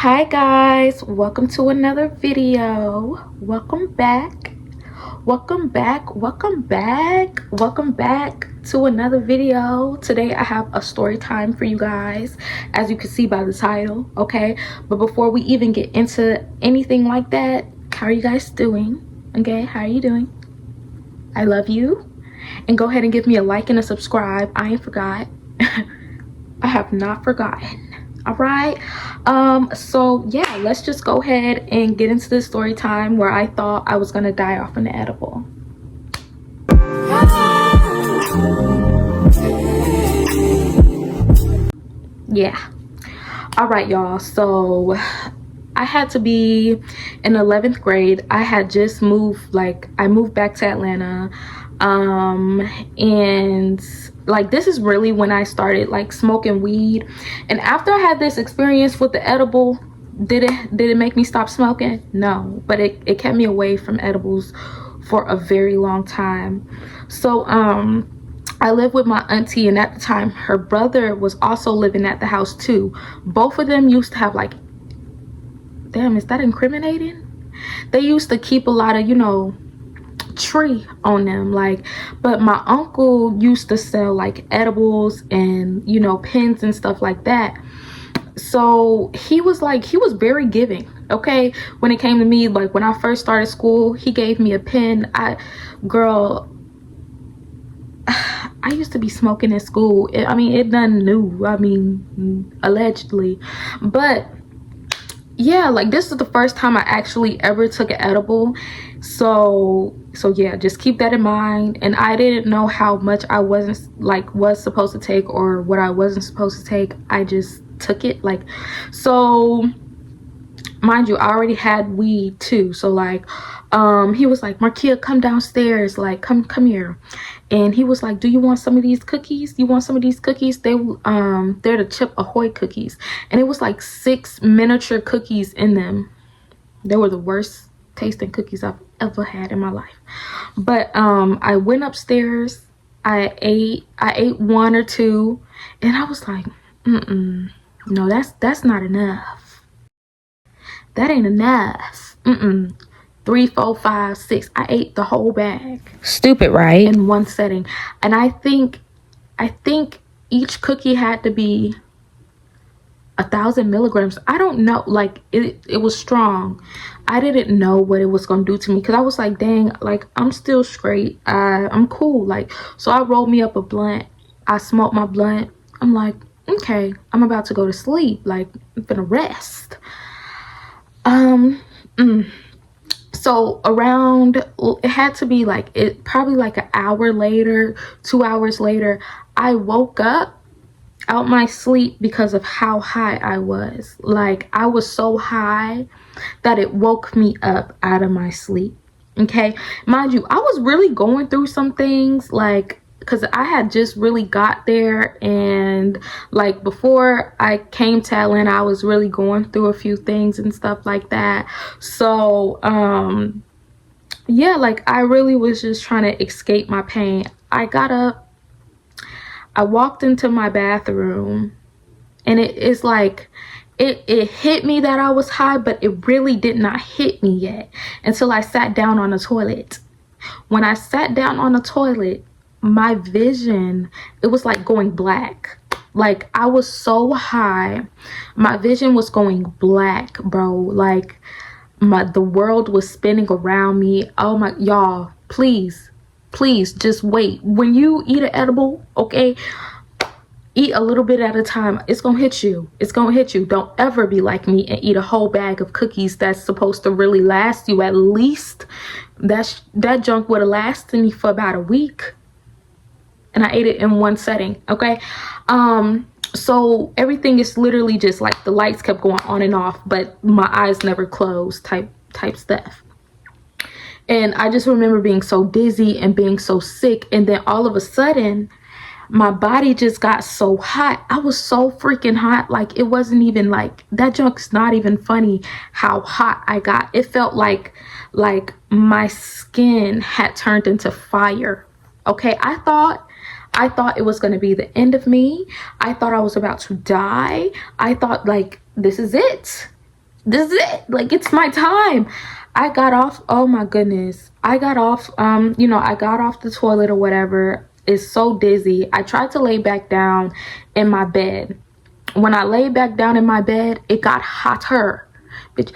Hi guys, welcome to another video. Welcome back. Welcome back to another video. Today I have a story time for you guys, as you can see by the title. Okay, but before we even get into anything like that, how are you guys doing? Okay, how are you doing? I love you. And go ahead and give me a like and a subscribe. I ain't forgot. I have not forgotten. All right, so yeah, let's just go ahead and get into the story time where I thought I was gonna die off an edible. Yeah. All right, y'all, so I had to be in 11th grade. I had just moved, like I moved back to Atlanta, and like this is really when I started like smoking weed. And after I had this experience with the edible, did it make me stop smoking? No, but it kept me away from edibles for a very long time. So I lived with my auntie, and at the time her brother was also living at the house too. Both of them used to have like, damn, is that incriminating? They used to keep a lot of, tree on them, like, but my uncle used to sell like edibles and pens and stuff like that. So he was very giving. Okay, when it came to me, like when I first started school, he gave me a pen. Girl, I used to be smoking in school. It done new, allegedly, but yeah, like this is the first time I actually ever took an edible. So yeah, just keep that in mind. And I didn't know how much I was supposed to take or what I wasn't supposed to take. I just took it. Like, so mind you, I already had weed too. So like he was like, Markia, come downstairs, like come here. And he was like, do you want some of these cookies? You want some of these cookies? They're the Chip Ahoy cookies, and it was like 6 miniature cookies in them. They were the worst tasting cookies I've ever had in my life. But I went upstairs, I ate one or two, and I was like, no, that's not enough. That ain't enough. 3, 4, 5, 6. I ate the whole bag. Stupid, right? In one setting. And I think each cookie had to be 1,000 milligrams. I don't know, like it was strong. I didn't know what it was gonna do to me, because I was like, dang, like I'm still straight. I'm cool. Like, so I rolled me up a blunt. I smoked my blunt. I'm like, okay, I'm about to go to sleep. Like, I'm gonna rest. So around, it had to be like, it probably like an hour later, 2 hours later, I woke up out my sleep because of how high I was. Like, I was so high that it woke me up out of my sleep. Okay, mind you, I was really going through some things, like, because I had just really got there, and like before I came to Atlanta, I was really going through a few things and stuff like that. So yeah, like I really was just trying to escape my pain. I got up, I walked into my bathroom, and it's like it hit me that I was high, but it really did not hit me yet until I sat down on the toilet. When I sat down on the toilet, my vision, it was like going black. Like, I was so high, my vision was going black, bro. Like, the world was spinning around me. Oh my, y'all, please just wait. When you eat an edible, okay, eat a little bit at a time. It's gonna hit you. Don't ever be like me and eat a whole bag of cookies that's supposed to really last you at least, that junk would have lasted me for about a week, and I ate it in one setting. Okay, so everything is literally just like the lights kept going on and off, but my eyes never closed, type stuff. And I just remember being so dizzy and being so sick, and then all of a sudden my body just got so hot. I was so freaking hot. Like, it wasn't even like, that junk's not even funny how hot I got. It felt like my skin had turned into fire. Okay, I thought it was going to be the end of me. I thought I was about to die. I thought, like, this is it. this is it. Like, it's my time. I got off. Oh my goodness. I got off. I got off the toilet or whatever. It's so dizzy. I tried to lay back down in my bed. When I lay back down in my bed, it got hotter. Bitch,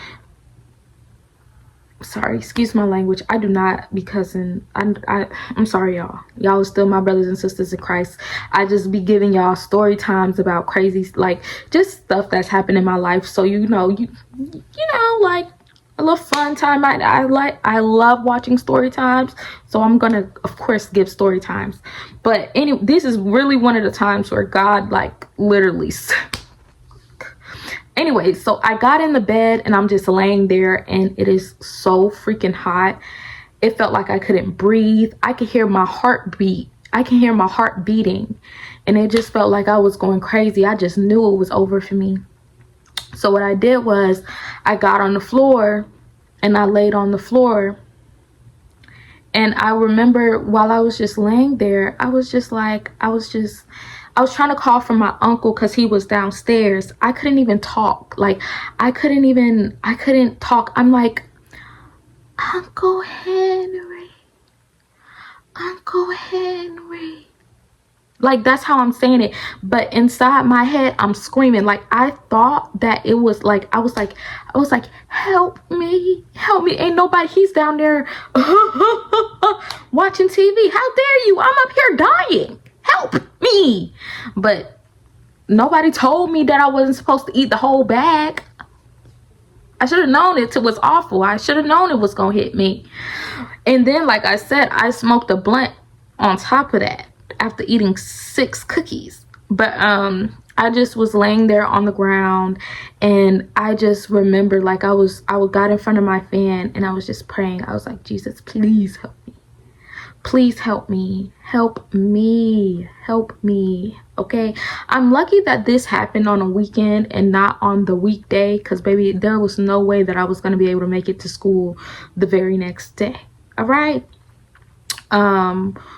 sorry, excuse my language. I do not be cussing. I'm sorry, y'all. Y'all are still my brothers and sisters in Christ. I just be giving y'all story times about crazy, like, just stuff that's happened in my life. So you know, like a little fun time. I love watching story times. So I'm gonna, of course, give story times. But anyway, this is really one of the times where God, like, literally. Anyway, so I got in the bed and I'm just laying there, and it is so freaking hot. It felt like I couldn't breathe. I could hear my heart beat. I can hear my heart beating, and it just felt like I was going crazy. I just knew it was over for me. So what I did was I got on the floor and I laid on the floor. And I remember while I was just laying there, I was trying to call for my uncle because he was downstairs. I couldn't even talk. Like, I couldn't talk. I'm like, Uncle Henry, Uncle Henry. Like, that's how I'm saying it. But inside my head, I'm screaming. Like, I thought that it was like, I was like, help me, help me. Ain't nobody, he's down there watching TV. How dare you? I'm up here dying. Help me. But nobody told me that I wasn't supposed to eat the whole bag. I should have known it was awful. I should have known it was gonna hit me. And then, like I said, I smoked a blunt on top of that after eating 6 cookies. But I just was laying there on the ground, and I just remember, like, I got in front of my fan and I was just praying. I was like, Jesus, please help me. Please help me. Help me. Help me. Okay? I'm lucky that this happened on a weekend and not on the weekday, because, baby, there was no way that I was going to be able to make it to school the very next day. All right?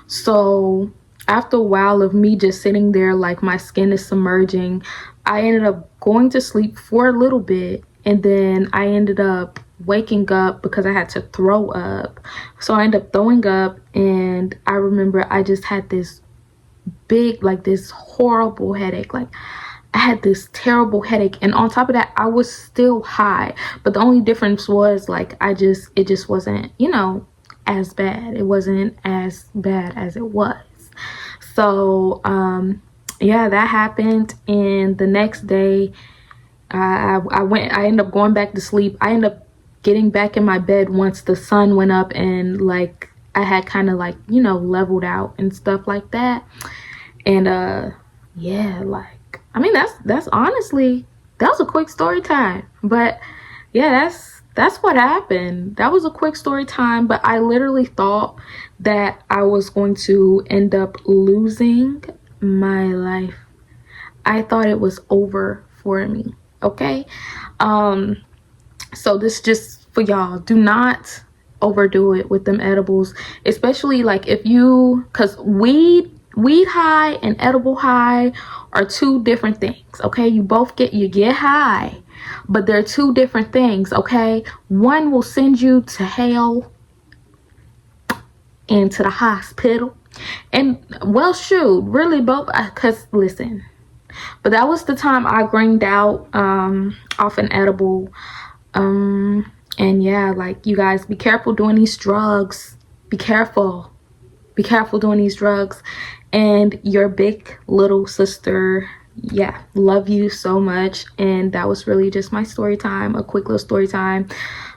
So after a while of me just sitting there, like, my skin is submerging, I ended up going to sleep for a little bit, and then I ended up waking up because I had to throw up. So I ended up throwing up, and I remember I just had this big, like, this horrible headache. Like, I had this terrible headache, and on top of that, I was still high. But the only difference was, like, it just wasn't, as bad. It wasn't as bad as it was. So yeah, that happened. And the next day, I ended up going back to sleep. I ended up getting back in my bed once the sun went up, and, like, I had kind of, like, leveled out and stuff like that. And yeah, like, I mean, that's honestly, that was a quick story time. But yeah, that's what happened. That was a quick story time. But I literally thought that I was going to end up losing my life. I thought it was over for me. Okay? So this just for y'all. Do not overdo it with them edibles. Especially, like, because weed high and edible high are 2 different things. Okay? You get high, but they're 2 different things. Okay? One will send you to hell and to the hospital. And, well, shoot, really both, because, listen, but that was the time I greened out off an edible. And yeah, like, you guys, be careful doing these drugs. Be careful doing these drugs. And your big little sister, yeah, love you so much. And that was really just my story time, a quick little story time.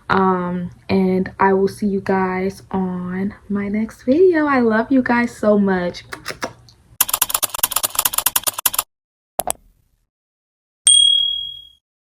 And I will see you guys on my next video. I love you guys so much.